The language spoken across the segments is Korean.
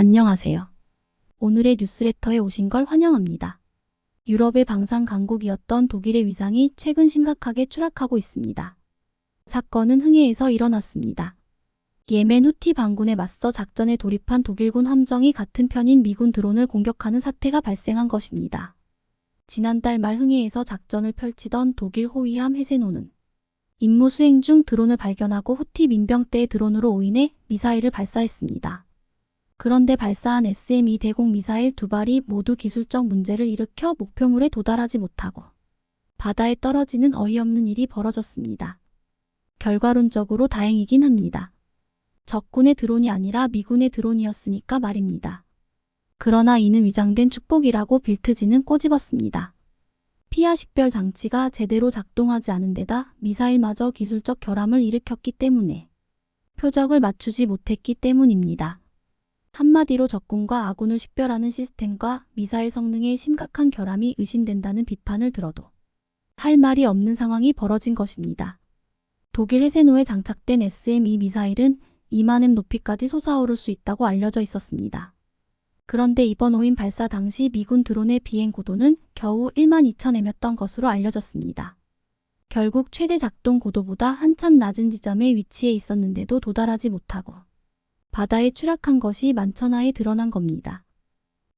안녕하세요. 오늘의 뉴스레터에 오신 걸 환영합니다. 유럽의 방산 강국이었던 독일의 위상이 최근 심각하게 추락하고 있습니다. 사건은 흥해에서 일어났습니다. 예멘 후티 반군에 맞서 작전에 돌입한 독일군 함정이 같은 편인 미군 드론을 공격하는 사태가 발생한 것입니다. 지난달 말 흥해에서 작전을 펼치던 독일 호위함 헤세노는 임무 수행 중 드론을 발견하고 후티 민병대의 드론으로 오인해 미사일을 발사했습니다. 그런데 발사한 SM-2 대공 미사일 2발이 모두 기술적 문제를 일으켜 목표물에 도달하지 못하고 바다에 떨어지는 어이없는 일이 벌어졌습니다. 결과론적으로 다행이긴 합니다. 적군의 드론이 아니라 미군의 드론이었으니까 말입니다. 그러나 이는 위장된 축복이라고 빌트지는 꼬집었습니다. 피하 식별 장치가 제대로 작동하지 않은 데다 미사일마저 기술적 결함을 일으켰기 때문에 표적을 맞추지 못했기 때문입니다. 한마디로 적군과 아군을 식별하는 시스템과 미사일 성능에 심각한 결함이 의심된다는 비판을 들어도 할 말이 없는 상황이 벌어진 것입니다. 독일 헤세노에 장착된 SM-2 미사일은 2만 m 높이까지 솟아오를 수 있다고 알려져 있었습니다. 그런데 이번 오인 발사 당시 미군 드론의 비행 고도는 겨우 12,000m였던 것으로 알려졌습니다. 결국 최대 작동 고도보다 한참 낮은 지점에 위치해 있었는데도 도달하지 못하고 바다에 추락한 것이 만천하에 드러난 겁니다.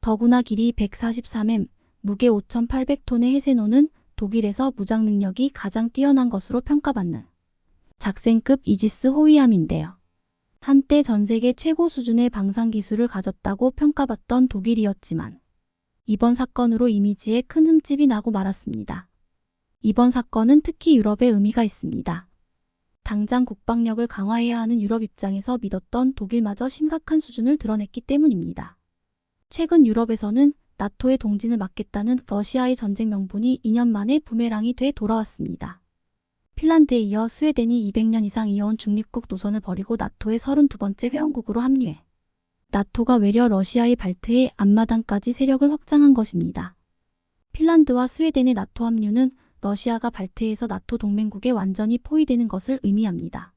더구나 길이 143m, 무게 5,800톤의 헤세노는 독일에서 무장 능력이 가장 뛰어난 것으로 평가받는 작센급 이지스 호위함인데요. 한때 전 세계 최고 수준의 방산 기술을 가졌다고 평가받던 독일이었지만 이번 사건으로 이미지에 큰 흠집이 나고 말았습니다. 이번 사건은 특히 유럽에 의미가 있습니다. 당장 국방력을 강화해야 하는 유럽 입장에서 믿었던 독일마저 심각한 수준을 드러냈기 때문입니다. 최근 유럽에서는 나토의 동진을 막겠다는 러시아의 전쟁 명분이 2년 만에 부메랑이 돼 돌아왔습니다. 핀란드에 이어 스웨덴이 200년 이상 이어온 중립국 노선을 버리고 나토의 32번째 회원국으로 합류해 나토가 외려 러시아의 발트해 앞마당까지 세력을 확장한 것입니다. 핀란드와 스웨덴의 나토 합류는 러시아가 발트해에서 나토 동맹국에 완전히 포위되는 것을 의미합니다.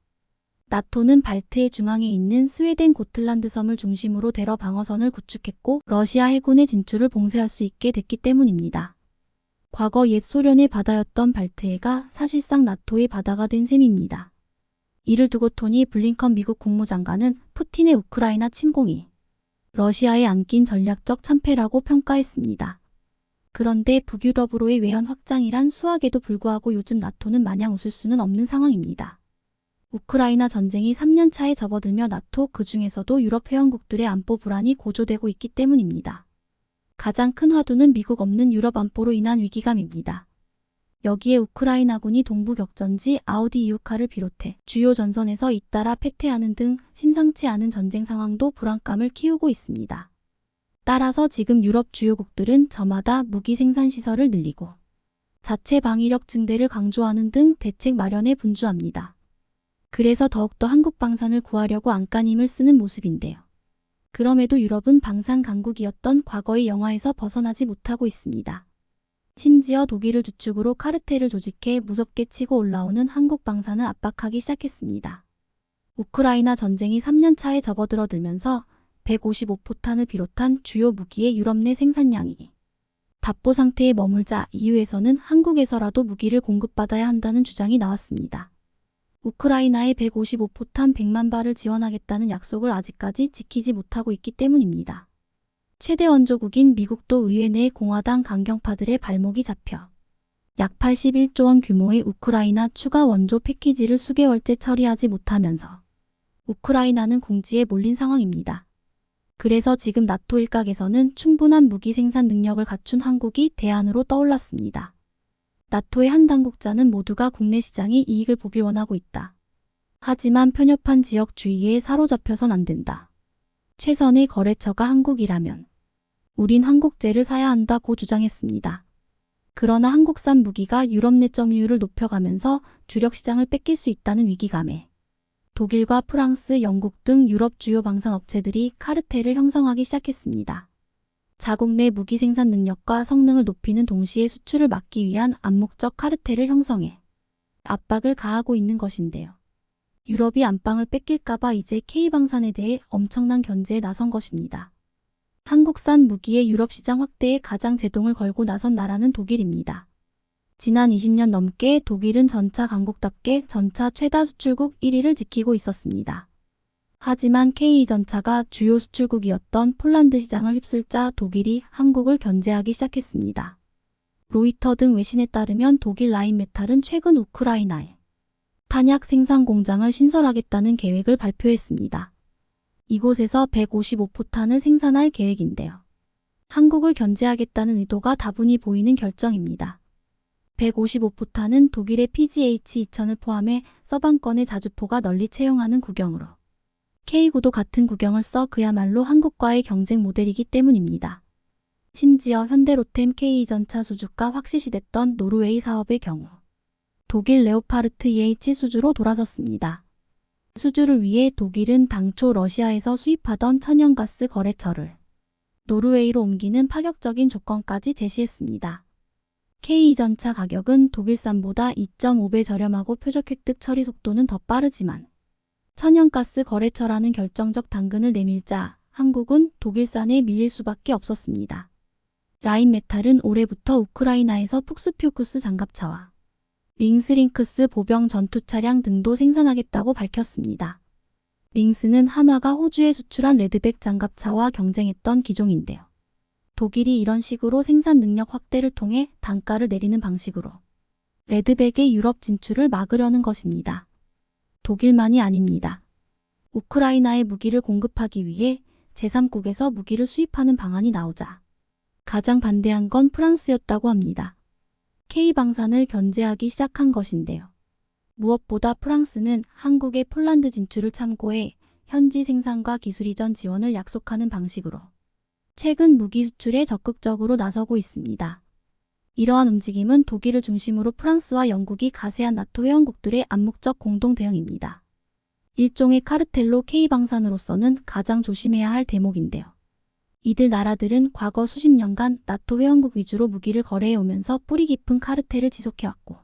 나토는 발트의 중앙에 있는 스웨덴 고틀란드 섬을 중심으로 대러 방어선을 구축했고 러시아 해군의 진출을 봉쇄할 수 있게 됐기 때문입니다. 과거 옛 소련의 바다였던 발트해가 사실상 나토의 바다가 된 셈입니다. 이를 두고 토니 블링컨 미국 국무장관은 푸틴의 우크라이나 침공이 러시아에 안긴 전략적 참패라고 평가했습니다. 그런데 북유럽으로의 외연 확장이란 수학에도 불구하고 요즘 나토는 마냥 웃을 수는 없는 상황입니다. 우크라이나 전쟁이 3년 차에 접어들며 나토 그중에서도 유럽 회원국들의 안보 불안이 고조되고 있기 때문입니다. 가장 큰 화두는 미국 없는 유럽 안보로 인한 위기감입니다. 여기에 우크라이나군이 동부 격전지 아우디이우카를 비롯해 주요 전선에서 잇따라 패퇴하는 등 심상치 않은 전쟁 상황도 불안감을 키우고 있습니다. 따라서 지금 유럽 주요국들은 저마다 무기 생산 시설을 늘리고 자체 방위력 증대를 강조하는 등 대책 마련에 분주합니다. 그래서 더욱더 한국 방산을 구하려고 안간힘을 쓰는 모습인데요. 그럼에도 유럽은 방산 강국이었던 과거의 영화에서 벗어나지 못하고 있습니다. 심지어 독일을 주축으로 카르텔을 조직해 무섭게 치고 올라오는 한국 방산을 압박하기 시작했습니다. 우크라이나 전쟁이 3년 차에 접어들어들면서 155포탄을 비롯한 주요 무기의 유럽 내 생산량이 답보 상태에 머물자 EU에서는 한국에서라도 무기를 공급받아야 한다는 주장이 나왔습니다. 우크라이나에 155포탄 100만 발을 지원하겠다는 약속을 아직까지 지키지 못하고 있기 때문입니다. 최대 원조국인 미국도 의회 내 공화당 강경파들의 발목이 잡혀 약 81조 원 규모의 우크라이나 추가 원조 패키지를 수개월째 처리하지 못하면서 우크라이나는 궁지에 몰린 상황입니다. 그래서 지금 나토 일각에서는 충분한 무기 생산 능력을 갖춘 한국이 대안으로 떠올랐습니다. 나토의 한 당국자는 모두가 국내 시장이 이익을 보길 원하고 있다. 하지만 편협한 지역 주의에 사로잡혀선 안 된다. 최선의 거래처가 한국이라면 우린 한국제를 사야 한다고 주장했습니다. 그러나 한국산 무기가 유럽 내 점유율을 높여가면서 주력 시장을 뺏길 수 있다는 위기감에 독일과 프랑스, 영국 등 유럽 주요 방산업체들이 카르텔을 형성하기 시작했습니다. 자국 내 무기 생산 능력과 성능을 높이는 동시에 수출을 막기 위한 암묵적 카르텔을 형성해 압박을 가하고 있는 것인데요. 유럽이 안방을 뺏길까봐 이제 K방산에 대해 엄청난 견제에 나선 것입니다. 한국산 무기의 유럽 시장 확대에 가장 제동을 걸고 나선 나라는 독일입니다. 지난 20년 넘게 독일은 전차 강국답게 전차 최다 수출국 1위를 지키고 있었습니다. 하지만 K전차가 주요 수출국이었던 폴란드 시장을 휩쓸자 독일이 한국을 견제하기 시작했습니다. 로이터 등 외신에 따르면 독일 라인메탈은 최근 우크라이나에 탄약 생산 공장을 신설하겠다는 계획을 발표했습니다. 이곳에서 155포탄을 생산할 계획인데요. 한국을 견제하겠다는 의도가 다분히 보이는 결정입니다. 155포탄은 독일의 PGH-2000을 포함해 서방권의 자주포가 널리 채용하는 구경으로 K9도 같은 구경을 써 그야말로 한국과의 경쟁 모델이기 때문입니다. 심지어 현대로템 K전차 수주가 확실시됐던 노르웨이 사업의 경우 독일 레오파르트 EH 수주로 돌아섰습니다. 수주를 위해 독일은 당초 러시아에서 수입하던 천연가스 거래처를 노르웨이로 옮기는 파격적인 조건까지 제시했습니다. K전차 가격은 독일산보다 2.5배 저렴하고 표적 획득 처리 속도는 더 빠르지만 천연가스 거래처라는 결정적 당근을 내밀자 한국은 독일산에 밀릴 수밖에 없었습니다. 라인메탈은 올해부터 우크라이나에서 푹스퓨쿠스 장갑차와 링스링크스 보병 전투 차량 등도 생산하겠다고 밝혔습니다. 링스는 한화가 호주에 수출한 레드백 장갑차와 경쟁했던 기종인데요. 독일이 이런 식으로 생산 능력 확대를 통해 단가를 내리는 방식으로 레드백의 유럽 진출을 막으려는 것입니다. 독일만이 아닙니다. 우크라이나에 무기를 공급하기 위해 제3국에서 무기를 수입하는 방안이 나오자 가장 반대한 건 프랑스였다고 합니다. K방산을 견제하기 시작한 것인데요. 무엇보다 프랑스는 한국의 폴란드 진출을 참고해 현지 생산과 기술 이전 지원을 약속하는 방식으로 최근 무기 수출에 적극적으로 나서고 있습니다. 이러한 움직임은 독일을 중심으로 프랑스와 영국이 가세한 나토 회원국들의 암묵적 공동 대응입니다. 일종의 카르텔로 K방산으로서는 가장 조심해야 할 대목인데요. 이들 나라들은 과거 수십 년간 나토 회원국 위주로 무기를 거래해오면서 뿌리 깊은 카르텔을 지속해왔고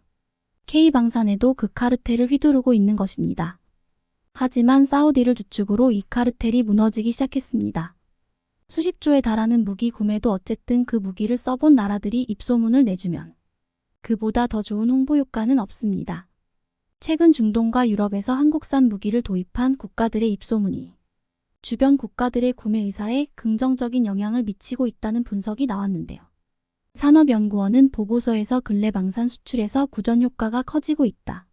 K방산에도 그 카르텔을 휘두르고 있는 것입니다. 하지만 사우디를 주축으로 이 카르텔이 무너지기 시작했습니다. 수십 조에 달하는 무기 구매도 어쨌든 그 무기를 써본 나라들이 입소문을 내주면 그보다 더 좋은 홍보 효과는 없습니다. 최근 중동과 유럽에서 한국산 무기를 도입한 국가들의 입소문이 주변 국가들의 구매 의사에 긍정적인 영향을 미치고 있다는 분석이 나왔는데요. 산업연구원은 보고서에서 근래 방산 수출에서 구전 효과가 커지고 있다.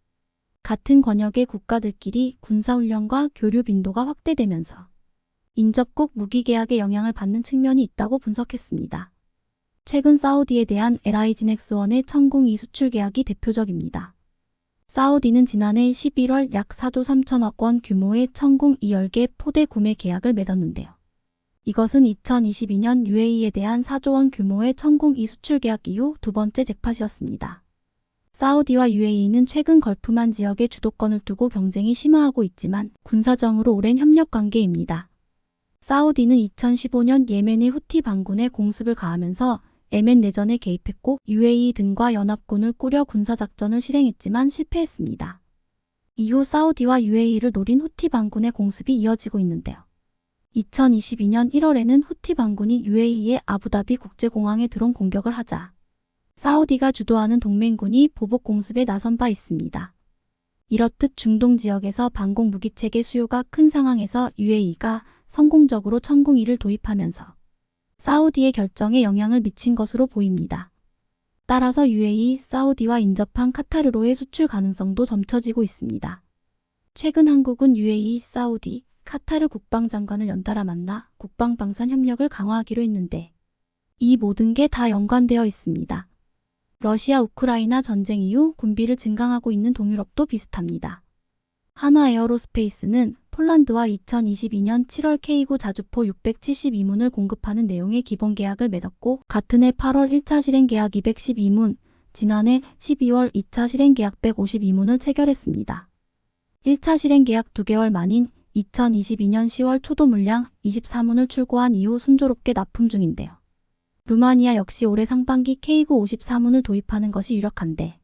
같은 권역의 국가들끼리 군사훈련과 교류 빈도가 확대되면서 인접국 무기 계약에 영향을 받는 측면이 있다고 분석했습니다. 최근 사우디에 대한 LI진엑스원의 천궁2 수출 계약이 대표적입니다. 사우디는 지난해 11월 약 4조 3천억 원 규모의 천궁 2열개 포대 구매 계약을 맺었는데요. 이것은 2022년 UAE에 대한 4조 원 규모의 천궁 2 수출 계약 이후 두 번째 잭팟이었습니다. 사우디와 UAE는 최근 걸프만 지역에 주도권을 두고 경쟁이 심화하고 있지만 군사정으로 오랜 협력 관계입니다. 사우디는 2015년 예멘의 후티 반군에 공습을 가하면서 예멘 내전에 개입했고 UAE 등과 연합군을 꾸려 군사작전을 실행했지만 실패했습니다. 이후 사우디와 UAE를 노린 후티 반군의 공습이 이어지고 있는데요. 2022년 1월에는 후티 반군이 UAE의 아부다비 국제공항에 드론 공격을 하자 사우디가 주도하는 동맹군이 보복 공습에 나선 바 있습니다. 이렇듯 중동 지역에서 방공 무기체계 수요가 큰 상황에서 UAE가 성공적으로 천궁2를 도입하면서 사우디의 결정에 영향을 미친 것으로 보입니다. 따라서 UAE, 사우디와 인접한 카타르로의 수출 가능성도 점쳐지고 있습니다. 최근 한국은 UAE, 사우디, 카타르 국방장관을 연달아 만나 국방방산 협력을 강화하기로 했는데 이 모든 게 다 연관되어 있습니다. 러시아 우크라이나 전쟁 이후 군비를 증강하고 있는 동유럽도 비슷합니다. 한화 에어로스페이스는 폴란드와 2022년 7월 K9 자주포 672문을 공급하는 내용의 기본 계약을 맺었고 같은 해 8월 1차 실행 계약 212문, 지난해 12월 2차 실행 계약 152문을 체결했습니다. 1차 실행 계약 2개월 만인 2022년 10월 초도 물량 24문을 출고한 이후 순조롭게 납품 중인데요. 루마니아 역시 올해 상반기 K9 54문을 도입하는 것이 유력한데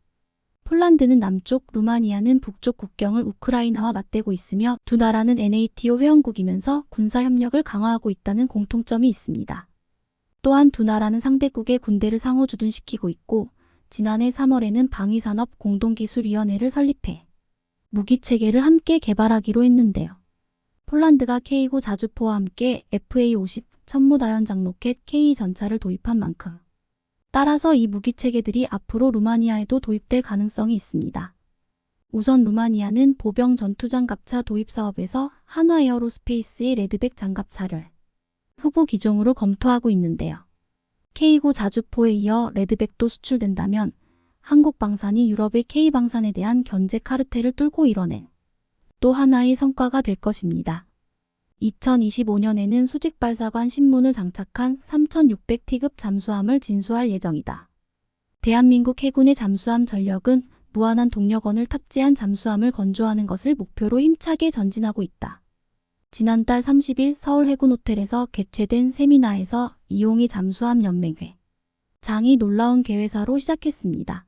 폴란드는 남쪽, 루마니아는 북쪽 국경을 우크라이나와 맞대고 있으며 두 나라는 NATO 회원국이면서 군사협력을 강화하고 있다는 공통점이 있습니다. 또한 두 나라는 상대국의 군대를 상호 주둔시키고 있고 지난해 3월에는 방위산업 공동기술위원회를 설립해 무기체계를 함께 개발하기로 했는데요. 폴란드가 K9 자주포와 함께 FA-50 천무다연장 로켓 K 전차를 도입한 만큼 따라서 이 무기체계들이 앞으로 루마니아에도 도입될 가능성이 있습니다. 우선 루마니아는 보병 전투장갑차 도입 사업에서 한화에어로스페이스의 레드백 장갑차를 후보 기종으로 검토하고 있는데요. K9 자주포에 이어 레드백도 수출된다면 한국 방산이 유럽의 K방산에 대한 견제 카르텔을 뚫고 이뤄낸 또 하나의 성과가 될 것입니다. 2025년에는 수직발사관 신문을 장착한 3600T급 잠수함을 진수할 예정이다. 대한민국 해군의 잠수함 전력은 무한한 동력원을 탑재한 잠수함을 건조하는 것을 목표로 힘차게 전진하고 있다. 지난달 30일 서울 해군호텔에서 개최된 세미나에서 이용희 잠수함 연맹회 장이 놀라운 개회사로 시작했습니다.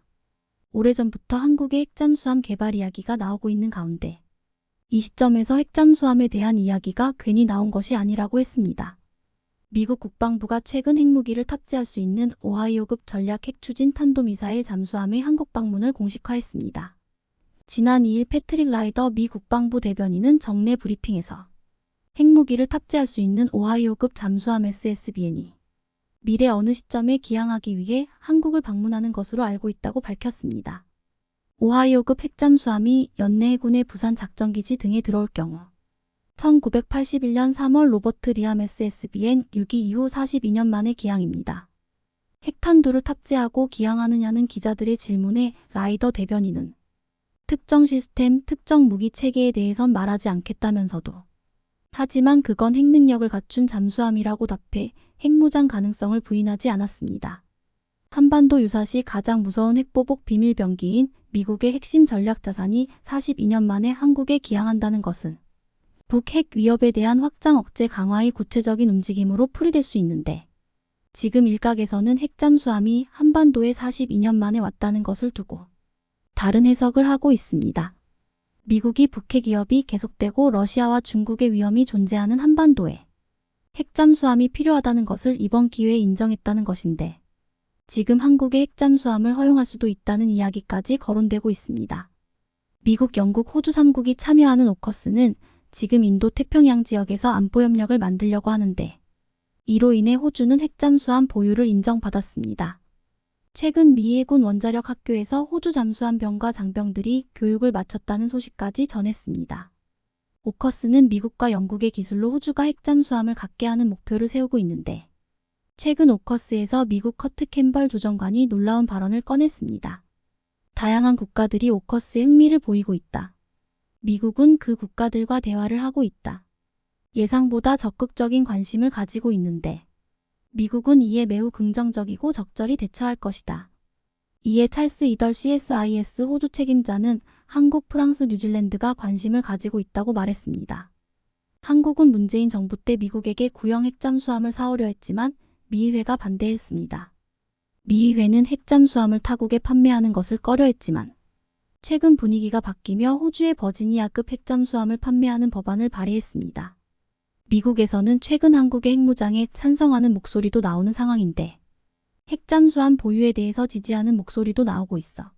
오래전부터 한국의 핵잠수함 개발 이야기가 나오고 있는 가운데 이 시점에서 핵잠수함에 대한 이야기가 괜히 나온 것이 아니라고 했습니다. 미국 국방부가 최근 핵무기를 탑재할 수 있는 오하이오급 전략 핵추진 탄도미사일 잠수함의 한국 방문을 공식화했습니다. 지난 2일 패트릭 라이더 미 국방부 대변인은 정례 브리핑에서 핵무기를 탑재할 수 있는 오하이오급 잠수함 SSBN이 미래 어느 시점에 기항하기 위해 한국을 방문하는 것으로 알고 있다고 밝혔습니다. 오하이오급 핵잠수함이 연내 해군의 부산 작전기지 등에 들어올 경우 1981년 3월 로버트 리암 SSBN 6기 이후 42년 만의 기항입니다. 핵탄두를 탑재하고 기항하느냐는 기자들의 질문에 라이더 대변인은 특정 시스템, 특정 무기 체계에 대해선 말하지 않겠다면서도 하지만 그건 핵능력을 갖춘 잠수함이라고 답해 핵무장 가능성을 부인하지 않았습니다. 한반도 유사시 가장 무서운 핵보복 비밀병기인 미국의 핵심 전략 자산이 42년 만에 한국에 기항한다는 것은 북핵 위협에 대한 확장 억제 강화의 구체적인 움직임으로 풀이될 수 있는데 지금 일각에서는 핵잠수함이 한반도에 42년 만에 왔다는 것을 두고 다른 해석을 하고 있습니다. 미국이 북핵 위협이 계속되고 러시아와 중국의 위험이 존재하는 한반도에 핵잠수함이 필요하다는 것을 이번 기회에 인정했다는 것인데 지금 한국의 핵잠수함을 허용할 수도 있다는 이야기까지 거론되고 있습니다. 미국, 영국, 호주 3국이 참여하는 오커스는 지금 인도 태평양 지역에서 안보협력을 만들려고 하는데 이로 인해 호주는 핵잠수함 보유를 인정받았습니다. 최근 미 해군 원자력 학교에서 호주 잠수함 병과 장병들이 교육을 마쳤다는 소식까지 전했습니다. 오커스는 미국과 영국의 기술로 호주가 핵잠수함을 갖게 하는 목표를 세우고 있는데 최근 오커스에서 미국 커트 캠벌 조정관이 놀라운 발언을 꺼냈습니다. 다양한 국가들이 오커스에 흥미를 보이고 있다. 미국은 그 국가들과 대화를 하고 있다. 예상보다 적극적인 관심을 가지고 있는데 미국은 이에 매우 긍정적이고 적절히 대처할 것이다. 이에 찰스 이덜 CSIS 호주 책임자는 한국, 프랑스, 뉴질랜드가 관심을 가지고 있다고 말했습니다. 한국은 문재인 정부 때 미국에게 구형 핵잠수함을 사오려 했지만 미의회가 반대했습니다. 미의회는 핵잠수함을 타국에 판매하는 것을 꺼려했지만 최근 분위기가 바뀌며 호주의 버지니아급 핵잠수함을 판매하는 법안을 발의했습니다. 미국에서는 최근 한국의 핵무장에 찬성하는 목소리도 나오는 상황인데 핵잠수함 보유에 대해서 지지하는 목소리도 나오고 있어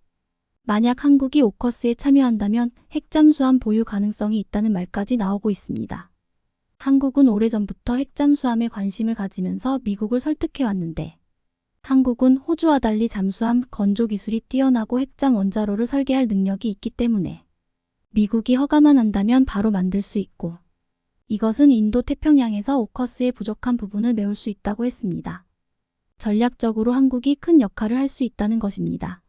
만약 한국이 오커스에 참여한다면 핵잠수함 보유 가능성이 있다는 말까지 나오고 있습니다. 한국은 오래전부터 핵잠수함에 관심을 가지면서 미국을 설득해왔는데 한국은 호주와 달리 잠수함 건조 기술이 뛰어나고 핵잠 원자로를 설계할 능력이 있기 때문에 미국이 허가만 한다면 바로 만들 수 있고 이것은 인도 태평양에서 오커스의 부족한 부분을 메울 수 있다고 했습니다. 전략적으로 한국이 큰 역할을 할 수 있다는 것입니다.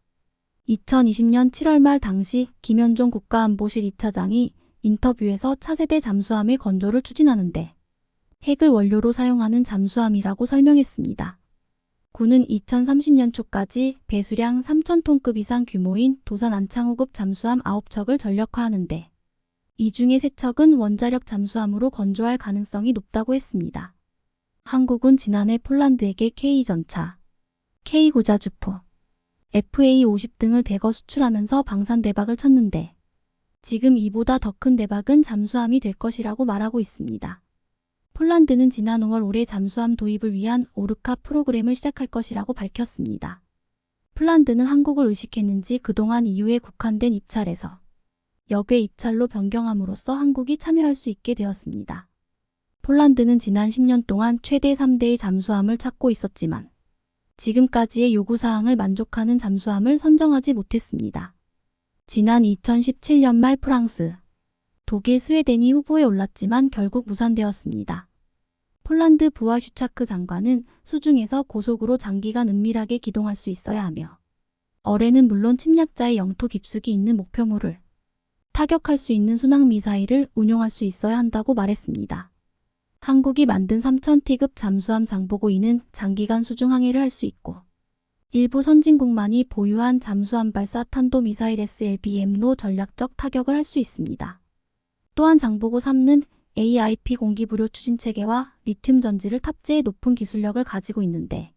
2020년 7월 말 당시 김현종 국가안보실 2차장이 인터뷰에서 차세대 잠수함의 건조를 추진하는데 핵을 원료로 사용하는 잠수함이라고 설명했습니다. 군은 2030년 초까지 배수량 3,000톤급 이상 규모인 도산 안창호급 잠수함 9척을 전력화하는데 이 중에 3척은 원자력 잠수함으로 건조할 가능성이 높다고 했습니다. 한국은 지난해 폴란드에게 K 전차, K 고자주포, FA-50 등을 대거 수출하면서 방산 대박을 쳤는데 지금 이보다 더 큰 대박은 잠수함이 될 것이라고 말하고 있습니다. 폴란드는 지난 5월 올해 잠수함 도입을 위한 오르카 프로그램을 시작할 것이라고 밝혔습니다. 폴란드는 한국을 의식했는지 그동안 EU에 국한된 입찰에서 역외 입찰로 변경함으로써 한국이 참여할 수 있게 되었습니다. 폴란드는 지난 10년 동안 최대 3대의 잠수함을 찾고 있었지만 지금까지의 요구사항을 만족하는 잠수함을 선정하지 못했습니다. 지난 2017년 말 프랑스, 독일, 스웨덴이 후보에 올랐지만 결국 무산되었습니다. 폴란드 부하 슈차크 장관은 수중에서 고속으로 장기간 은밀하게 기동할 수 있어야 하며 어뢰는 물론 침략자의 영토 깊숙이 있는 목표물을 타격할 수 있는 순항 미사일을 운용할 수 있어야 한다고 말했습니다. 한국이 만든 3000T급 잠수함 장보고2는 장기간 수중 항해를 할 수 있고 일부 선진국만이 보유한 잠수함 발사 탄도미사일 SLBM로 전략적 타격을 할 수 있습니다. 또한 장보고 3는 AIP 공기부료 추진체계와 리튬 전지를 탑재해 높은 기술력을 가지고 있는데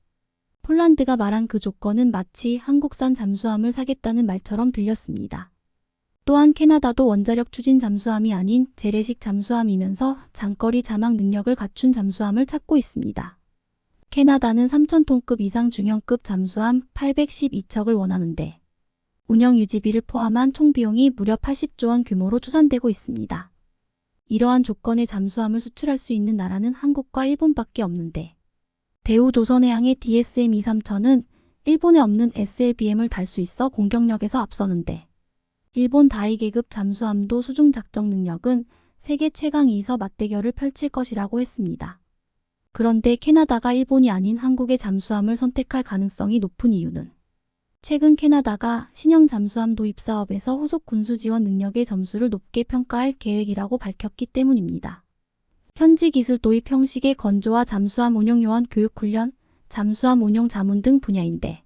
폴란드가 말한 그 조건은 마치 한국산 잠수함을 사겠다는 말처럼 들렸습니다. 또한 캐나다도 원자력 추진 잠수함이 아닌 재래식 잠수함이면서 장거리 자막 능력을 갖춘 잠수함을 찾고 있습니다. 캐나다는 3000톤급 이상 중형급 잠수함 812척을 원하는데 운영 유지비를 포함한 총 비용이 무려 80조 원 규모로 추산되고 있습니다. 이러한 조건의 잠수함을 수출할 수 있는 나라는 한국과 일본밖에 없는데 대우조선해양의 DSM-23천은 일본에 없는 SLBM을 달 수 있어 공격력에서 앞서는데 일본 다이계급 잠수함도 수중 작전 능력은 세계 최강 2서 맞대결을 펼칠 것이라고 했습니다. 그런데 캐나다가 일본이 아닌 한국의 잠수함을 선택할 가능성이 높은 이유는 최근 캐나다가 신형 잠수함 도입 사업에서 후속 군수 지원 능력의 점수를 높게 평가할 계획이라고 밝혔기 때문입니다. 현지 기술 도입 형식의 건조와 잠수함 운용 요원 교육 훈련, 잠수함 운용 자문 등 분야인데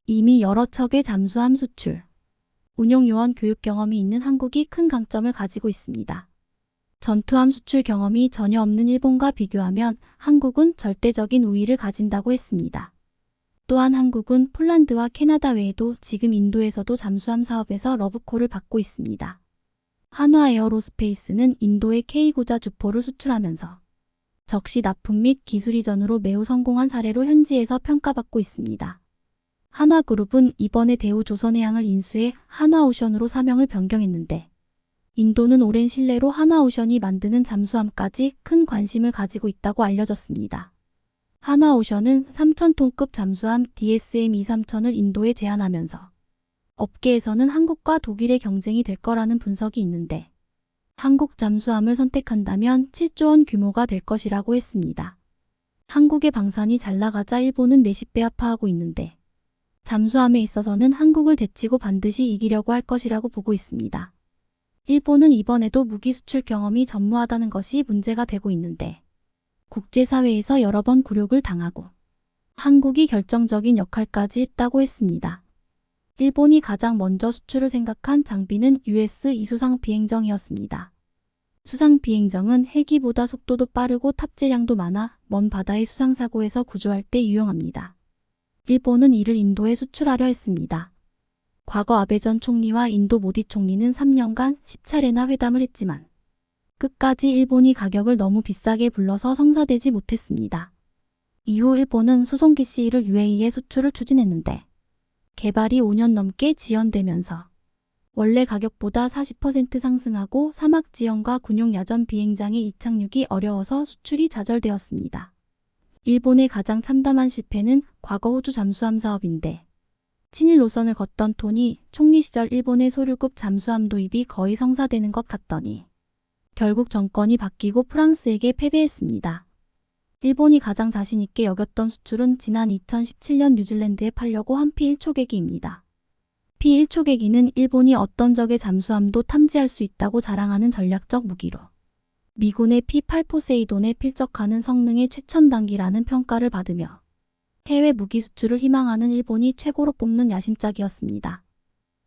이미 여러 척의 잠수함 수출, 운용 요원 교육 경험이 있는 한국이 큰 강점을 가지고 있습니다. 전투함 수출 경험이 전혀 없는 일본과 비교하면 한국은 절대적인 우위를 가진다고 했습니다. 또한 한국은 폴란드와 캐나다 외에도 지금 인도에서도 잠수함 사업에서 러브콜을 받고 있습니다. 한화에어로스페이스는 인도에 K구자 주포를 수출하면서 적시 납품 및 기술 이전으로 매우 성공한 사례로 현지에서 평가받고 있습니다. 한화그룹은 이번에 대우조선해양을 인수해 한화오션으로 사명을 변경했는데 인도는 오랜 신뢰로 한화오션이 만드는 잠수함까지 큰 관심을 가지고 있다고 알려졌습니다. 한화오션은 3000톤급 잠수함 DSM-23천을 인도에 제안하면서 업계에서는 한국과 독일의 경쟁이 될 거라는 분석이 있는데 한국 잠수함을 선택한다면 7조 원 규모가 될 것이라고 했습니다. 한국의 방산이 잘 나가자 일본은 내십배합화하고 있는데 잠수함에 있어서는 한국을 제치고 반드시 이기려고 할 것이라고 보고 있습니다. 일본은 이번에도 무기 수출 경험이 전무하다는 것이 문제가 되고 있는데 국제사회에서 여러 번 굴욕을 당하고 한국이 결정적인 역할까지 했다고 했습니다. 일본이 가장 먼저 수출을 생각한 장비는 US-2 수상 비행정이었습니다. 수상 비행정은 헬기보다 속도도 빠르고 탑재량도 많아 먼 바다의 수상사고에서 구조할 때 유용합니다. 일본은 이를 인도에 수출하려 했습니다. 과거 아베 전 총리와 인도 모디 총리는 3년간 10차례나 회담을 했지만 끝까지 일본이 가격을 너무 비싸게 불러서 성사되지 못했습니다. 이후 일본은 수송기 C를 UAE에 수출을 추진했는데 개발이 5년 넘게 지연되면서 원래 가격보다 40% 상승하고 사막 지형과 군용 야전 비행장의 이착륙이 어려워서 수출이 좌절되었습니다. 일본의 가장 참담한 실패는 과거 호주 잠수함 사업인데 친일 노선을 걷던 토니 총리 시절 일본의 소류급 잠수함 도입이 거의 성사되는 것 같더니 결국 정권이 바뀌고 프랑스에게 패배했습니다. 일본이 가장 자신있게 여겼던 수출은 지난 2017년 뉴질랜드에 팔려고 한 P1초계기입니다. P1초계기는 일본이 어떤 적의 잠수함도 탐지할 수 있다고 자랑하는 전략적 무기로 미군의 P8 포세이돈에 필적하는 성능의 최첨단기라는 평가를 받으며 해외 무기 수출을 희망하는 일본이 최고로 뽑는 야심작이었습니다.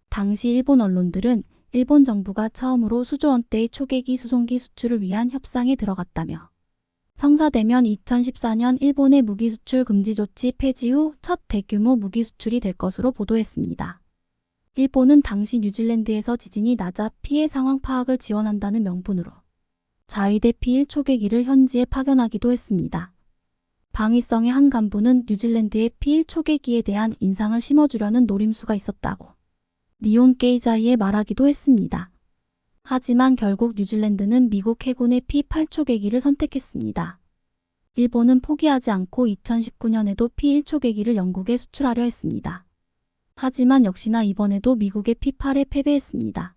당시 일본 언론들은 일본 정부가 처음으로 수조 원대의 초계기 수송기 수출을 위한 협상에 들어갔다며 성사되면 2014년 일본의 무기 수출 금지 조치 폐지 후 첫 대규모 무기 수출이 될 것으로 보도했습니다. 일본은 당시 뉴질랜드에서 지진이 낮아 피해 상황 파악을 지원한다는 명분으로 자위대 P1 초계기를 현지에 파견하기도 했습니다. 방위성의 한 간부는 뉴질랜드의 P1 초계기에 대한 인상을 심어주려는 노림수가 있었다고 니온 게이자이에 말하기도 했습니다. 하지만 결국 뉴질랜드는 미국 해군의 P8 초계기를 선택했습니다. 일본은 포기하지 않고 2019년에도 P1 초계기를 영국에 수출하려 했습니다. 하지만 역시나 이번에도 미국의 P8에 패배했습니다.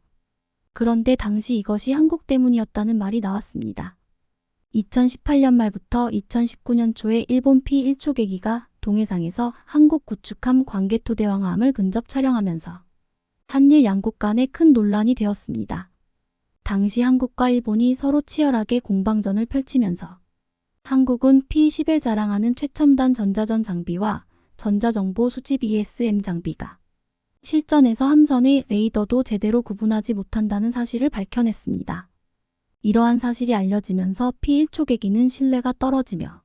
그런데 당시 이것이 한국 때문이었다는 말이 나왔습니다. 2018년 말부터 2019년 초에 일본 P1 초계기가 동해상에서 한국 구축함 광개토대왕함을 근접 촬영하면서 한일 양국 간에 큰 논란이 되었습니다. 당시 한국과 일본이 서로 치열하게 공방전을 펼치면서 한국은 P11 자랑하는 최첨단 전자전 장비와 전자정보 수집 ESM 장비가 실전에서 함선의 레이더도 제대로 구분하지 못한다는 사실을 밝혀냈습니다. 이러한 사실이 알려지면서 P1 초계기는 신뢰가 떨어지며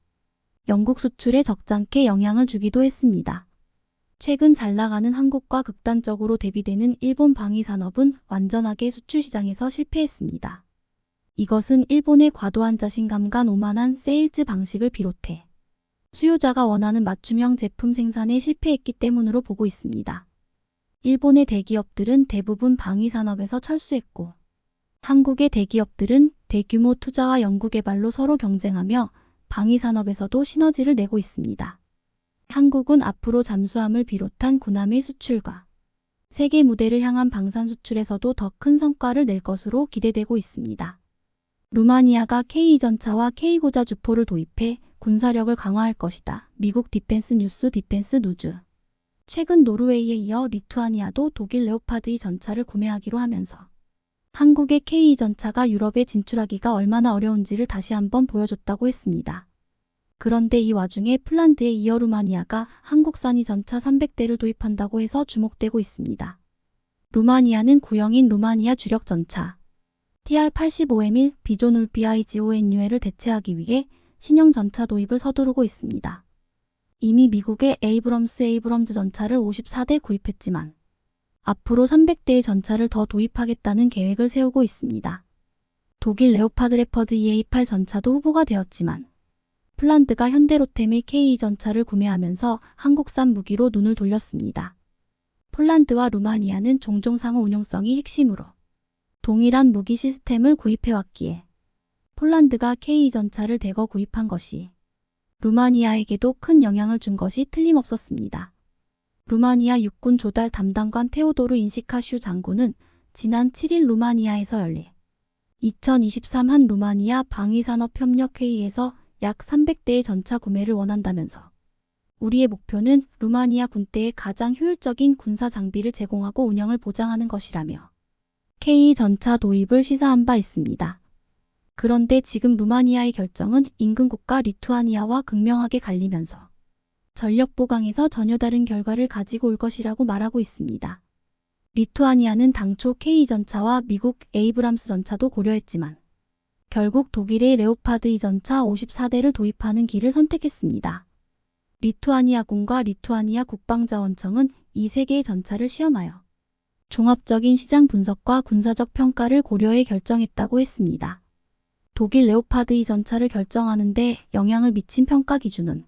영국 수출에 적잖게 영향을 주기도 했습니다. 최근 잘 나가는 한국과 극단적으로 대비되는 일본 방위산업은 완전하게 수출 시장에서 실패했습니다. 이것은 일본의 과도한 자신감과 오만한 세일즈 방식을 비롯해 수요자가 원하는 맞춤형 제품 생산에 실패했기 때문으로 보고 있습니다. 일본의 대기업들은 대부분 방위산업에서 철수했고 한국의 대기업들은 대규모 투자와 연구개발로 서로 경쟁하며 방위산업에서도 시너지를 내고 있습니다. 한국은 앞으로 잠수함을 비롯한 군함의 수출과 세계 무대를 향한 방산 수출에서도 더 큰 성과를 낼 것으로 기대되고 있습니다. 루마니아가 K2전차와 K 고자 주포를 도입해 군사력을 강화할 것이다. 미국 디펜스 뉴스 디펜스 누즈. 최근 노르웨이에 이어 리투아니아도 독일 레오파드 2 전차를 구매하기로 하면서 한국의 K2 전차가 유럽에 진출하기가 얼마나 어려운지를 다시 한번 보여줬다고 했습니다. 그런데 이 와중에 폴란드에 이어 루마니아가 한국산 2 전차 300대를 도입한다고 해서 주목되고 있습니다. 루마니아는 구형인 루마니아 주력 전차 TR-85M1 비조놀비아이지오엔유엘을 대체하기 위해 신형 전차 도입을 서두르고 있습니다. 이미 미국의 에이브럼즈 전차를 54대 구입했지만 앞으로 300대의 전차를 더 도입하겠다는 계획을 세우고 있습니다. 독일 레오파드 레퍼드 EA8 전차도 후보가 되었지만 폴란드가 현대로템의 K2 전차를 구매하면서 한국산 무기로 눈을 돌렸습니다. 폴란드와 루마니아는 종종 상호 운용성이 핵심으로 동일한 무기 시스템을 구입해왔기에 폴란드가 K2 전차를 대거 구입한 것이 루마니아에게도 큰 영향을 준 것이 틀림없었습니다. 루마니아 육군 조달 담당관 테오도르 인시카슈 장군은 지난 7일 루마니아에서 열린 2023 한 루마니아 방위산업협력회의에서 약 300대의 전차 구매를 원한다면서 우리의 목표는 루마니아 군대에 가장 효율적인 군사 장비를 제공하고 운영을 보장하는 것이라며 K 전차 도입을 시사한 바 있습니다. 그런데 지금 루마니아의 결정은 인근 국가 리투아니아와 극명하게 갈리면서 전력 보강에서 전혀 다른 결과를 가지고 올 것이라고 말하고 있습니다. 리투아니아는 당초 K 전차와 미국 에이브람스 전차도 고려했지만 결국 독일의 레오파드 2 전차 54대를 도입하는 길을 선택했습니다. 리투아니아군과 리투아니아 국방자원청은 이 세 개의 전차를 시험하여 종합적인 시장 분석과 군사적 평가를 고려해 결정했다고 했습니다. 독일 레오파드 2 전차를 결정하는 데 영향을 미친 평가 기준은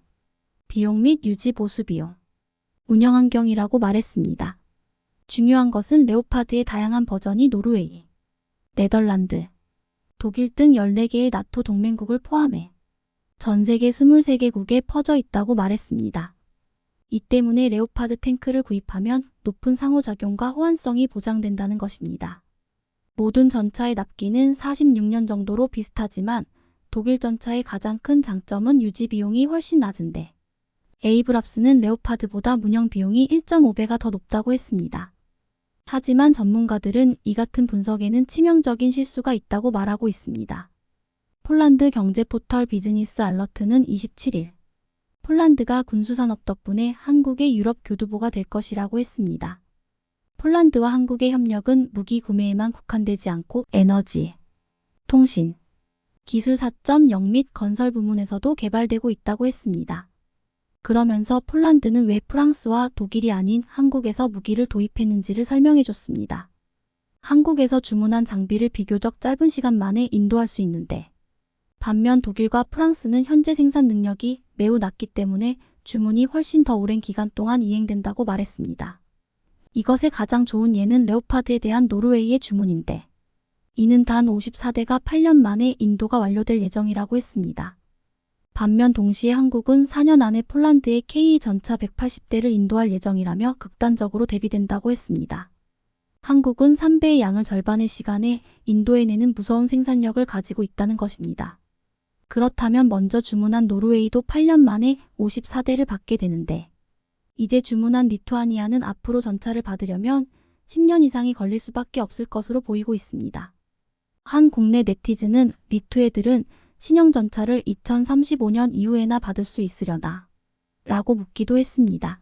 비용 및 유지 보수 비용, 운영 환경이라고 말했습니다. 중요한 것은 레오파드의 다양한 버전이 노르웨이, 네덜란드, 독일 등 14개의 나토 동맹국을 포함해 전 세계 23개국에 퍼져 있다고 말했습니다. 이 때문에 레오파드 탱크를 구입하면 높은 상호작용과 호환성이 보장된다는 것입니다. 모든 전차의 납기는 46년 정도로 비슷하지만 독일 전차의 가장 큰 장점은 유지 비용이 훨씬 낮은데 에이브람스는 레오파드보다 운영 비용이 1.5배가 더 높다고 했습니다. 하지만 전문가들은 이 같은 분석에는 치명적인 실수가 있다고 말하고 있습니다. 폴란드 경제 포털 비즈니스 알러트는 27일 폴란드가 군수산업 덕분에 한국의 유럽 교두보가 될 것이라고 했습니다. 폴란드와 한국의 협력은 무기 구매에만 국한되지 않고 에너지, 통신, 기술 4.0 및 건설 부문에서도 개발되고 있다고 했습니다. 그러면서 폴란드는 왜 프랑스와 독일이 아닌 한국에서 무기를 도입했는지를 설명해줬습니다. 한국에서 주문한 장비를 비교적 짧은 시간 만에 인도할 수 있는데, 반면 독일과 프랑스는 현재 생산 능력이 매우 낮기 때문에 주문이 훨씬 더 오랜 기간 동안 이행된다고 말했습니다. 이것의 가장 좋은 예는 레오파드에 대한 노르웨이의 주문인데, 이는 단 54대가 8년 만에 인도가 완료될 예정이라고 했습니다. 반면 동시에 한국은 4년 안에 폴란드의 KE 전차 180대를 인도할 예정이라며 극단적으로 대비된다고 했습니다. 한국은 3배의 양을 절반의 시간에 인도해내는 무서운 생산력을 가지고 있다는 것입니다. 그렇다면 먼저 주문한 노르웨이도 8년 만에 54대를 받게 되는데, 이제 주문한 리투아니아는 앞으로 전차를 받으려면 10년 이상이 걸릴 수밖에 없을 것으로 보이고 있습니다. 한 국내 네티즌은 리투 애들은 신형 전차를 2035년 이후에나 받을 수 있으려나? 라고 묻기도 했습니다.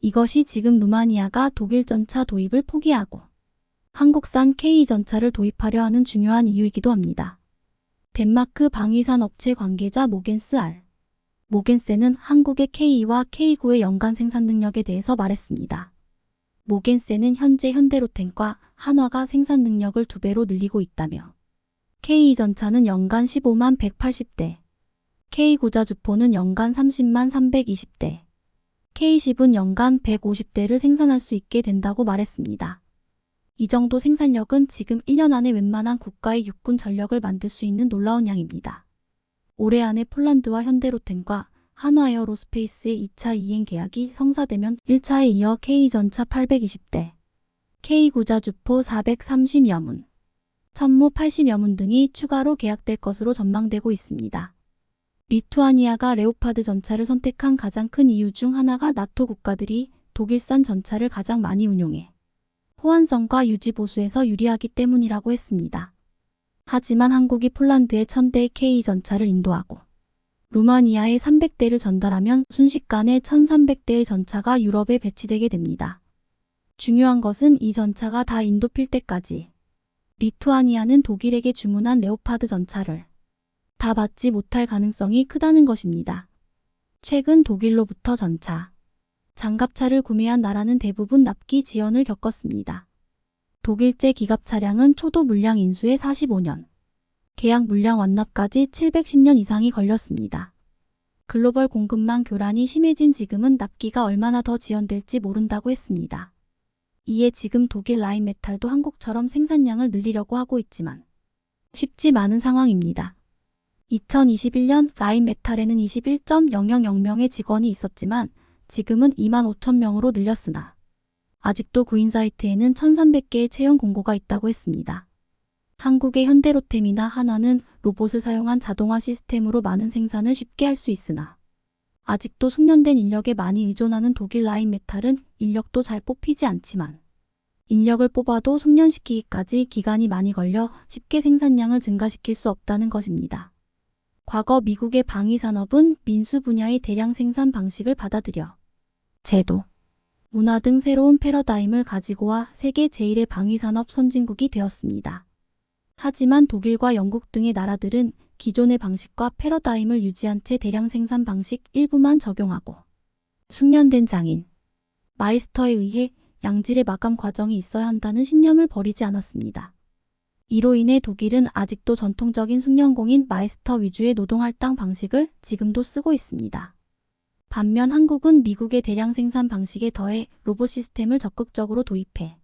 이것이 지금 루마니아가 독일 전차 도입을 포기하고 한국산 KE 전차를 도입하려 하는 중요한 이유이기도 합니다. 덴마크 방위산 업체 관계자 모겐스 R. 모겐센은 한국의 KE와 K9의 연간 생산 능력에 대해서 말했습니다. 모겐센은 현재 현대로템과 한화가 생산 능력을 2배로 늘리고 있다며, KE 전차는 연간 15만 180대, K9 자주포는 연간 30만 320대, K10은 연간 150대를 생산할 수 있게 된다고 말했습니다. 이 정도 생산력은 지금 1년 안에 웬만한 국가의 육군 전력을 만들 수 있는 놀라운 양입니다. 올해 안에 폴란드와 현대로템과 한화에어로스페이스의 2차 이행 계약이 성사되면 1차에 이어 K 전차 820대, K9 자주포 430여 문, 천무 80여 문 등이 추가로 계약될 것으로 전망되고 있습니다. 리투아니아가 레오파드 전차를 선택한 가장 큰 이유 중 하나가 나토 국가들이 독일산 전차를 가장 많이 운용해 호환성과 유지 보수에서 유리하기 때문이라고 했습니다. 하지만 한국이 폴란드에 1000대의 KE 전차를 인도하고 루마니아에 300대를 전달하면 순식간에 1300대의 전차가 유럽에 배치되게 됩니다. 중요한 것은 이 전차가 다 인도필 때까지 리투아니아는 독일에게 주문한 레오파드 전차를 다 받지 못할 가능성이 크다는 것입니다. 최근 독일로부터 전차, 장갑차를 구매한 나라는 대부분 납기 지연을 겪었습니다. 독일제 기갑 차량은 초도 물량 인수에 45년, 계약 물량 완납까지 710년 이상이 걸렸습니다. 글로벌 공급망 교란이 심해진 지금은 납기가 얼마나 더 지연될지 모른다고 했습니다. 이에 지금 독일 라인메탈도 한국처럼 생산량을 늘리려고 하고 있지만 쉽지 않은 상황입니다. 2021년 라인메탈에는 21.000명의 직원이 있었지만 지금은 25,000명으로 늘렸으나 아직도 구인 사이트에는 1,300개의 채용 공고가 있다고 했습니다. 한국의 현대로템이나 한화는 로봇을 사용한 자동화 시스템으로 많은 생산을 쉽게 할 수 있으나 아직도 숙련된 인력에 많이 의존하는 독일 라인메탈은 인력도 잘 뽑히지 않지만 인력을 뽑아도 숙련시키기까지 기간이 많이 걸려 쉽게 생산량을 증가시킬 수 없다는 것입니다. 과거 미국의 방위산업은 민수 분야의 대량 생산 방식을 받아들여 제도, 문화 등 새로운 패러다임을 가지고 와 세계 제1의 방위산업 선진국이 되었습니다. 하지만 독일과 영국 등의 나라들은 기존의 방식과 패러다임을 유지한 채 대량 생산 방식 일부만 적용하고 숙련된 장인, 마이스터에 의해 양질의 마감 과정이 있어야 한다는 신념을 버리지 않았습니다. 이로 인해 독일은 아직도 전통적인 숙련공인 마이스터 위주의 노동할당 방식을 지금도 쓰고 있습니다. 반면 한국은 미국의 대량 생산 방식에 더해 로봇 시스템을 적극적으로 도입해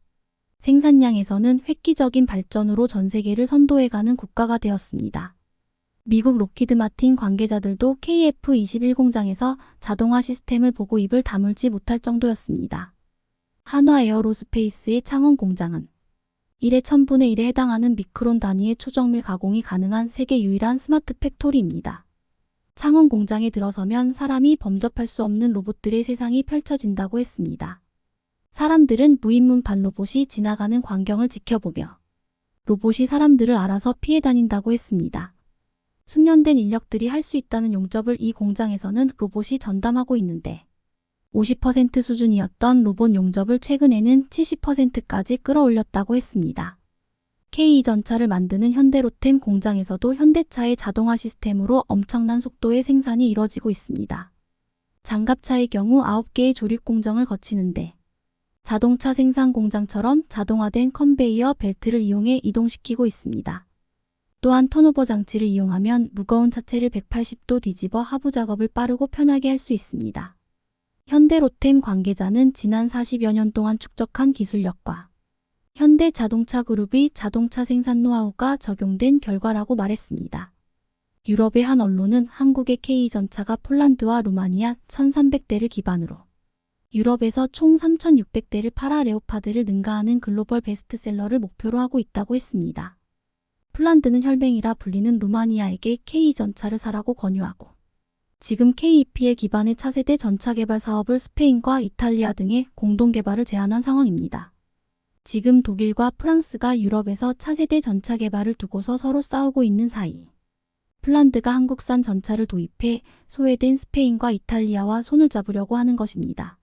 생산량에서는 획기적인 발전으로 전 세계를 선도해가는 국가가 되었습니다. 미국 로키드 마틴 관계자들도 KF-21 공장에서 자동화 시스템을 보고 입을 다물지 못할 정도였습니다. 한화 에어로스페이스의 창원 공장은 1의 1000분의 1에 해당하는 미크론 단위의 초정밀 가공이 가능한 세계 유일한 스마트 팩토리입니다. 창원 공장에 들어서면 사람이 범접할 수 없는 로봇들의 세상이 펼쳐진다고 했습니다. 사람들은 무인문판 로봇이 지나가는 광경을 지켜보며 로봇이 사람들을 알아서 피해 다닌다고 했습니다. 숙련된 인력들이 할 수 있다는 용접을 이 공장에서는 로봇이 전담하고 있는데 50% 수준이었던 로봇 용접을 최근에는 70%까지 끌어올렸다고 했습니다. K전차를 만드는 현대로템 공장에서도 현대차의 자동화 시스템으로 엄청난 속도의 생산이 이뤄지고 있습니다. 장갑차의 경우 9개의 조립 공정을 거치는데 자동차 생산 공장처럼 자동화된 컨베이어 벨트를 이용해 이동시키고 있습니다. 또한 턴오버 장치를 이용하면 무거운 차체를 180도 뒤집어 하부 작업을 빠르고 편하게 할 수 있습니다. 현대로템 관계자는 지난 40여 년 동안 축적한 기술력과 현대자동차 그룹의 자동차 생산 노하우가 적용된 결과라고 말했습니다. 유럽의 한 언론은 한국의 K전차가 폴란드와 루마니아 1,300대를 기반으로 유럽에서 총 3,600대를 팔아 레오파드를 능가하는 글로벌 베스트셀러를 목표로 하고 있다고 했습니다. 폴란드는 혈맹이라 불리는 루마니아에게 K전차를 사라고 권유하고 지금 KEPL 기반의 차세대 전차 개발 사업을 스페인과 이탈리아 등의 공동 개발을 제안한 상황입니다. 지금 독일과 프랑스가 유럽에서 차세대 전차 개발을 두고서 서로 싸우고 있는 사이 폴란드가 한국산 전차를 도입해 소외된 스페인과 이탈리아와 손을 잡으려고 하는 것입니다.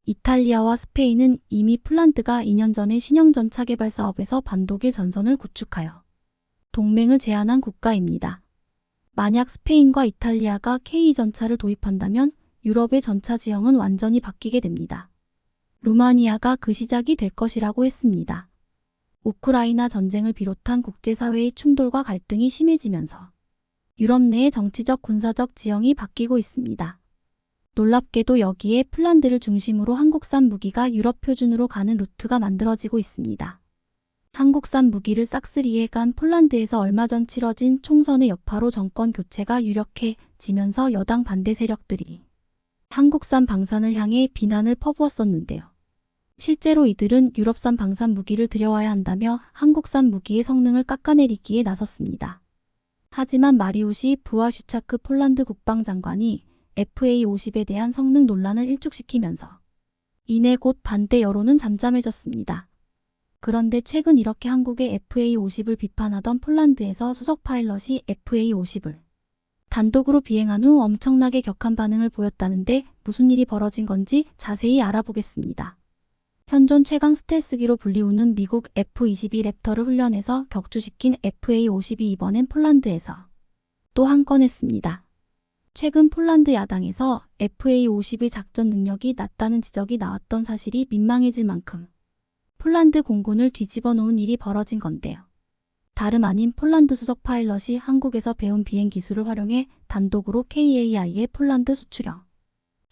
이탈리아와 스페인은 이미 폴란드가 2년 전에 신형 전차 개발 사업에서 반독일 전선을 구축하여 동맹을 제안한 국가입니다. 만약 스페인과 이탈리아가 K전차를 도입한다면 유럽의 전차 지형은 완전히 바뀌게 됩니다. 루마니아가 그 시작이 될 것이라고 했습니다. 우크라이나 전쟁을 비롯한 국제사회의 충돌과 갈등이 심해지면서 유럽 내의 정치적 군사적 지형이 바뀌고 있습니다. 놀랍게도 여기에 폴란드를 중심으로 한국산 무기가 유럽 표준으로 가는 루트가 만들어지고 있습니다. 한국산 무기를 싹쓸이해 간 폴란드에서 얼마 전 치러진 총선의 여파로 정권 교체가 유력해지면서 여당 반대 세력들이 한국산 방산을 향해 비난을 퍼부었었는데요. 실제로 이들은 유럽산 방산 무기를 들여와야 한다며 한국산 무기의 성능을 깎아내리기에 나섰습니다. 하지만 마리우시 부아슈차크 폴란드 국방장관이 FA50에 대한 성능 논란을 일축시키면서 이내 곧 반대 여론은 잠잠해졌습니다. 그런데 최근 이렇게 한국의 FA50을 비판하던 폴란드에서 수석 파일럿이 FA50을 단독으로 비행한 후 엄청나게 격한 반응을 보였다는데 무슨 일이 벌어진 건지 자세히 알아보겠습니다. 현존 최강 스텔스기로 불리우는 미국 F-22 랩터를 훈련해서 격추시킨 FA-50이 이번엔 폴란드에서 또 한 건 했습니다. 최근 폴란드 야당에서 FA-50의 작전 능력이 낮다는 지적이 나왔던 사실이 민망해질 만큼 폴란드 공군을 뒤집어 놓은 일이 벌어진 건데요. 다름 아닌 폴란드 수석 파일럿이 한국에서 배운 비행 기술을 활용해 단독으로 KAI의 폴란드 수출형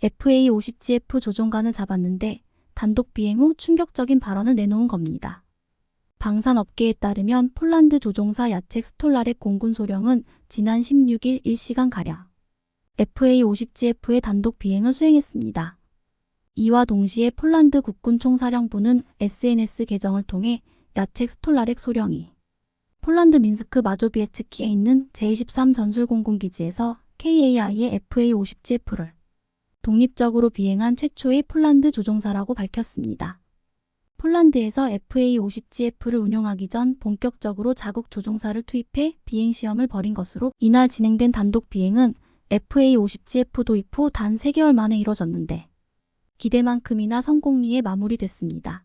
FA-50GF 조종관을 잡았는데 단독 비행 후 충격적인 발언을 내놓은 겁니다. 방산업계에 따르면 폴란드 조종사 야첵 스톨라렉 공군 소령은 지난 16일 1시간가량 FA-50GF의 단독 비행을 수행했습니다. 이와 동시에 폴란드 국군 총사령부는 SNS 계정을 통해 야첵 스톨라렉 소령이 폴란드 민스크 마조비에츠키에 있는 제23 전술공군기지에서 KAI의 FA-50GF를 독립적으로 비행한 최초의 폴란드 조종사라고 밝혔습니다. 폴란드에서 FA-50GF를 운용하기 전 본격적으로 자국 조종사를 투입해 비행 시험을 벌인 것으로 이날 진행된 단독 비행은 FA-50GF 도입 후 단 3개월 만에 이뤄졌는데 기대만큼이나 성공리에 마무리됐습니다.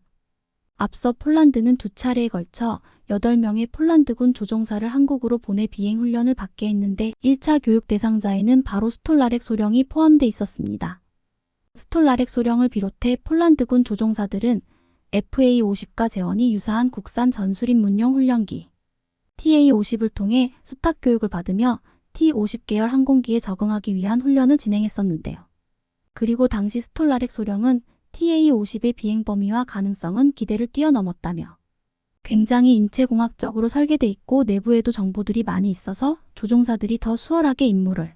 앞서 폴란드는 2차례에 걸쳐 8명의 폴란드군 조종사를 한국으로 보내 비행 훈련을 받게 했는데 1차 교육 대상자에는 바로 스톨라렉 소령이 포함돼 있었습니다. 스톨라렉 소령을 비롯해 폴란드군 조종사들은 FA-50과 재원이 유사한 국산 전술입문용 훈련기 TA-50을 통해 수탁 교육을 받으며 T-50 계열 항공기에 적응하기 위한 훈련을 진행했었는데요. 그리고 당시 스톨라렉 소령은 TA-50의 비행 범위와 가능성은 기대를 뛰어넘었다며 굉장히 인체공학적으로 설계돼 있고 내부에도 정보들이 많이 있어서 조종사들이 더 수월하게 임무를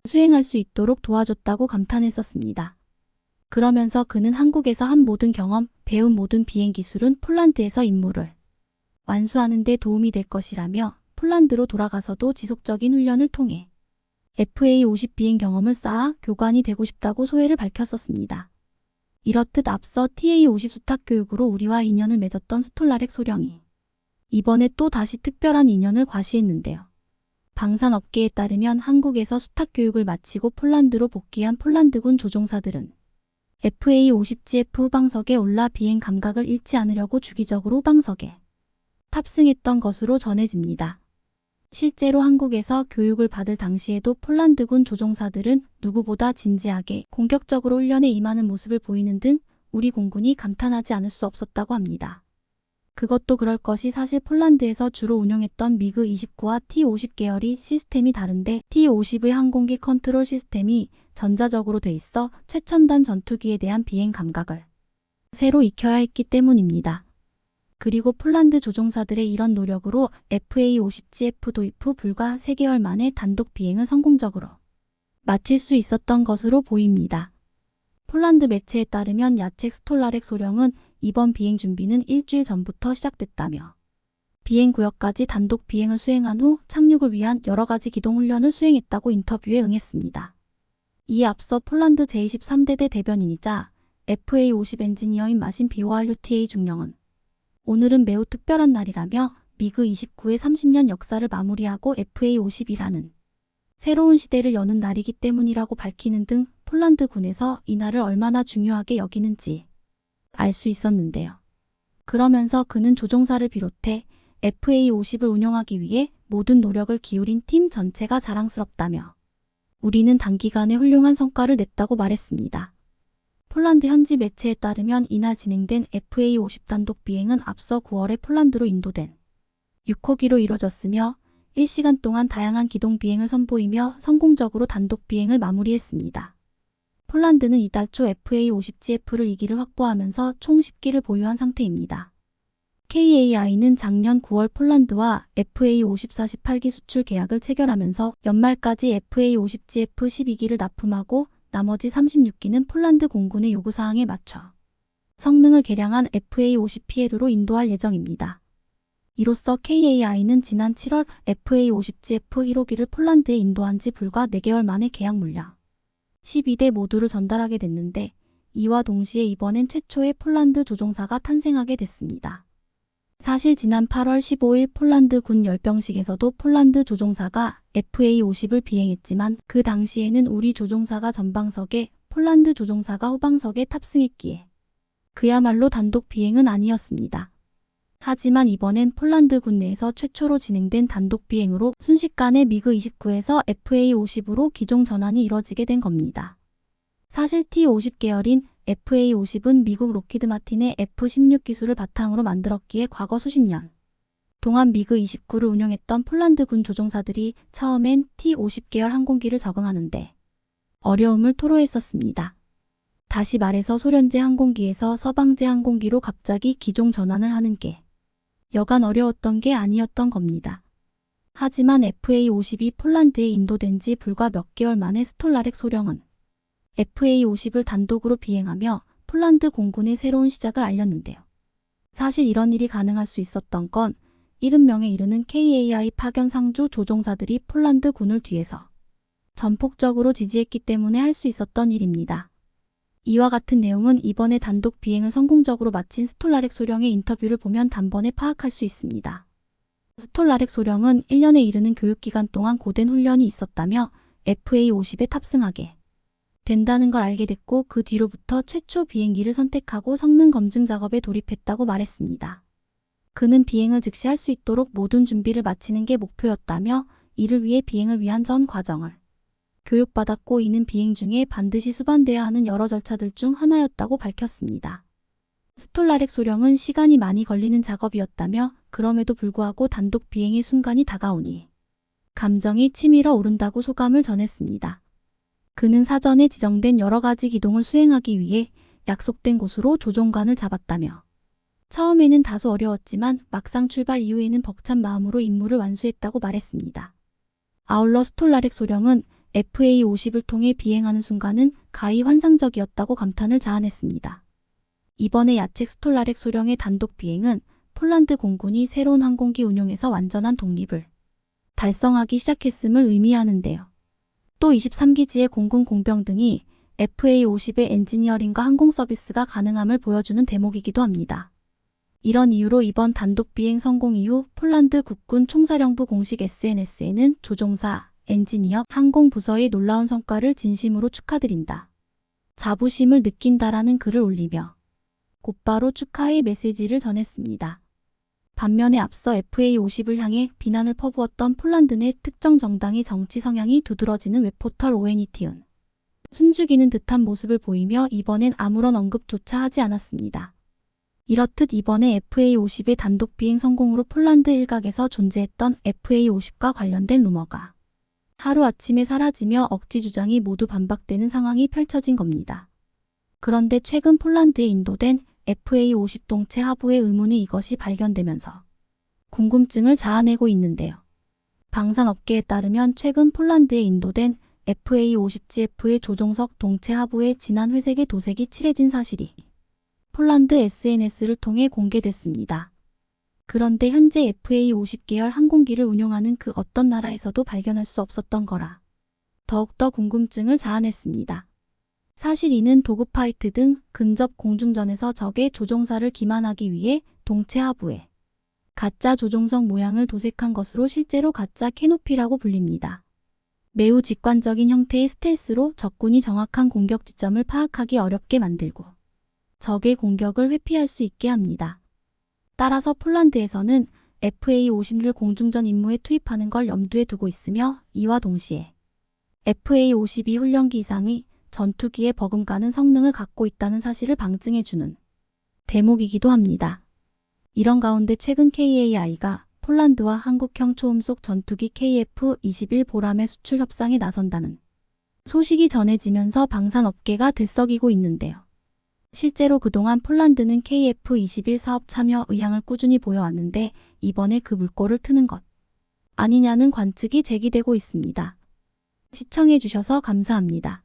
수행할 수 있도록 도와줬다고 감탄했었습니다. 그러면서 그는 한국에서 한 모든 경험, 배운 모든 비행 기술은 폴란드에서 임무를 완수하는 데 도움이 될 것이라며 폴란드로 돌아가서도 지속적인 훈련을 통해 FA-50 비행 경험을 쌓아 교관이 되고 싶다고 소회를 밝혔었습니다. 이렇듯 앞서 TA-50 수탁 교육으로 우리와 인연을 맺었던 스톨라렉 소령이 이번에 또 다시 특별한 인연을 과시했는데요. 방산업계에 따르면 한국에서 수탁 교육을 마치고 폴란드로 복귀한 폴란드군 조종사들은 FA-50GF 후방석에 올라 비행 감각을 잃지 않으려고 주기적으로 후방석에 탑승했던 것으로 전해집니다. 실제로 한국에서 교육을 받을 당시에도 폴란드군 조종사들은 누구보다 진지하게 공격적으로 훈련에 임하는 모습을 보이는 등 우리 공군이 감탄하지 않을 수 없었다고 합니다. 그것도 그럴 것이 사실 폴란드에서 주로 운용했던 미그 29와 T-50 계열이 시스템이 다른데 T-50의 항공기 컨트롤 시스템이 전자적으로 돼 있어 최첨단 전투기에 대한 비행 감각을 새로 익혀야 했기 때문입니다. 그리고 폴란드 조종사들의 이런 노력으로 FA-50GF 도입 후 불과 3개월 만에 단독 비행을 성공적으로 마칠 수 있었던 것으로 보입니다. 폴란드 매체에 따르면 야첵 스톨라렉 소령은 이번 비행 준비는 일주일 전부터 시작됐다며 비행 구역까지 단독 비행을 수행한 후 착륙을 위한 여러 가지 기동 훈련을 수행했다고 인터뷰에 응했습니다. 이에 앞서 폴란드 제23대대 대변인이자 FA-50 엔지니어인 마신 비오알류티에이 중령은 오늘은 매우 특별한 날이라며 미그 29의 30년 역사를 마무리하고 FA-50이라는 새로운 시대를 여는 날이기 때문이라고 밝히는 등 폴란드 군에서 이 날을 얼마나 중요하게 여기는지 알 수 있었는데요. 그러면서 그는 조종사를 비롯해 FA-50을 운영하기 위해 모든 노력을 기울인 팀 전체가 자랑스럽다며 우리는 단기간에 훌륭한 성과를 냈다고 말했습니다. 폴란드 현지 매체에 따르면 이날 진행된 FA-50 단독 비행은 앞서 9월에 폴란드로 인도된 6호기로 이뤄졌으며 1시간 동안 다양한 기동 비행을 선보이며 성공적으로 단독 비행을 마무리했습니다. 폴란드는 이달 초 FA-50GF를 2기를 확보하면서 총 10기를 보유한 상태입니다. KAI는 작년 9월 폴란드와 FA-50 48기 수출 계약을 체결하면서 연말까지 FA-50GF 12기를 납품하고 나머지 36기는 폴란드 공군의 요구사항에 맞춰 성능을 개량한 FA-50PL로 인도할 예정입니다. 이로써 KAI는 지난 7월 FA-50GF 1호기를 폴란드에 인도한 지 불과 4개월 만에 계약 물량 12대 모두를 전달하게 됐는데 이와 동시에 이번엔 최초의 폴란드 조종사가 탄생하게 됐습니다. 사실 지난 8월 15일 폴란드 군 열병식에서도 폴란드 조종사가 FA-50을 비행했지만 그 당시에는 우리 조종사가 전방석에 폴란드 조종사가 후방석에 탑승했기에 그야말로 단독 비행은 아니었습니다. 하지만 이번엔 폴란드 군 내에서 최초로 진행된 단독 비행으로 순식간에 미그 29에서 FA-50으로 기종 전환이 이뤄지게 된 겁니다. 사실 T-50 계열인 FA-50은 미국 로키드 마틴의 F-16 기술을 바탕으로 만들었기에 과거 수십 년 동안 미그 29를 운용했던 폴란드 군 조종사들이 처음엔 T-50 계열 항공기를 적응하는데 어려움을 토로했었습니다. 다시 말해서 소련제 항공기에서 서방제 항공기로 갑자기 기종 전환을 하는 게 여간 어려웠던 게 아니었던 겁니다. 하지만 FA-50이 폴란드에 인도된 지 불과 몇 개월 만에 스톨라렉 소령은 FA-50을 단독으로 비행하며 폴란드 공군의 새로운 시작을 알렸는데요. 사실 이런 일이 가능할 수 있었던 건 70명에 이르는 KAI 파견 상주 조종사들이 폴란드 군을 뒤에서 전폭적으로 지지했기 때문에 할 수 있었던 일입니다. 이와 같은 내용은 이번에 단독 비행을 성공적으로 마친 스톨라렉 소령의 인터뷰를 보면 단번에 파악할 수 있습니다. 스톨라렉 소령은 1년에 이르는 교육기간 동안 고된 훈련이 있었다며 FA-50에 탑승하게 된다는 걸 알게 됐고 그 뒤로부터 최초 비행기를 선택하고 성능 검증 작업에 돌입했다고 말했습니다. 그는 비행을 즉시 할 수 있도록 모든 준비를 마치는 게 목표였다며 이를 위해 비행을 위한 전 과정을 교육받았고 이는 비행 중에 반드시 수반돼야 하는 여러 절차들 중 하나였다고 밝혔습니다. 스톨라렉 소령은 시간이 많이 걸리는 작업이었다며 그럼에도 불구하고 단독 비행의 순간이 다가오니 감정이 치밀어 오른다고 소감을 전했습니다. 그는 사전에 지정된 여러 가지 기동을 수행하기 위해 약속된 곳으로 조종관을 잡았다며 처음에는 다소 어려웠지만 막상 출발 이후에는 벅찬 마음으로 임무를 완수했다고 말했습니다. 아울러 스톨라렉 소령은 FA-50을 통해 비행하는 순간은 가히 환상적이었다고 감탄을 자아냈습니다. 이번에 야첵 스톨라렉 소령의 단독 비행은 폴란드 공군이 새로운 항공기 운용에서 완전한 독립을 달성하기 시작했음을 의미하는데요. 또 23기지의 공군 공병 등이 FA-50의 엔지니어링과 항공 서비스가 가능함을 보여주는 대목이기도 합니다. 이런 이유로 이번 단독 비행 성공 이후 폴란드 국군 총사령부 공식 SNS에는 조종사, 엔지니어, 항공 부서의 놀라운 성과를 진심으로 축하드린다. 자부심을 느낀다라는 글을 올리며 곧바로 축하의 메시지를 전했습니다. 반면에 앞서 FA50을 향해 비난을 퍼부었던 폴란드 내 특정 정당의 정치 성향이 두드러지는 웹포털 ONET은 숨죽이는 듯한 모습을 보이며 이번엔 아무런 언급조차 하지 않았습니다. 이렇듯 이번에 FA50의 단독 비행 성공으로 폴란드 일각에서 존재했던 FA50과 관련된 루머가 하루아침에 사라지며 억지 주장이 모두 반박되는 상황이 펼쳐진 겁니다. 그런데 최근 폴란드에 인도된 FA50 동체 하부의 의문이 이것이 발견되면서 궁금증을 자아내고 있는데요. 방산업계에 따르면 최근 폴란드에 인도된 FA50GF의 조종석 동체 하부에 진한 회색의 도색이 칠해진 사실이 폴란드 SNS를 통해 공개됐습니다. 그런데 현재 FA50 계열 항공기를 운용하는 그 어떤 나라에서도 발견할 수 없었던 거라 더욱더 궁금증을 자아냈습니다. 사실 이는 도그파이트 등 근접 공중전에서 적의 조종사를 기만하기 위해 동체 하부에 가짜 조종석 모양을 도색한 것으로 실제로 가짜 캐노피라고 불립니다. 매우 직관적인 형태의 스텔스로 적군이 정확한 공격 지점을 파악하기 어렵게 만들고 적의 공격을 회피할 수 있게 합니다. 따라서 폴란드에서는 FA50를 공중전 임무에 투입하는 걸 염두에 두고 있으며 이와 동시에 FA52 훈련기 이상의 전투기에 버금가는 성능을 갖고 있다는 사실을 방증해주는 대목이기도 합니다. 이런 가운데 최근 KAI가 폴란드와 한국형 초음속 전투기 KF-21 보람의 수출 협상에 나선다는 소식이 전해지면서 방산업계가 들썩이고 있는데요. 실제로 그동안 폴란드는 KF-21 사업 참여 의향을 꾸준히 보여왔는데 이번에 그 물꼬를 트는 것 아니냐는 관측이 제기되고 있습니다. 시청해주셔서 감사합니다.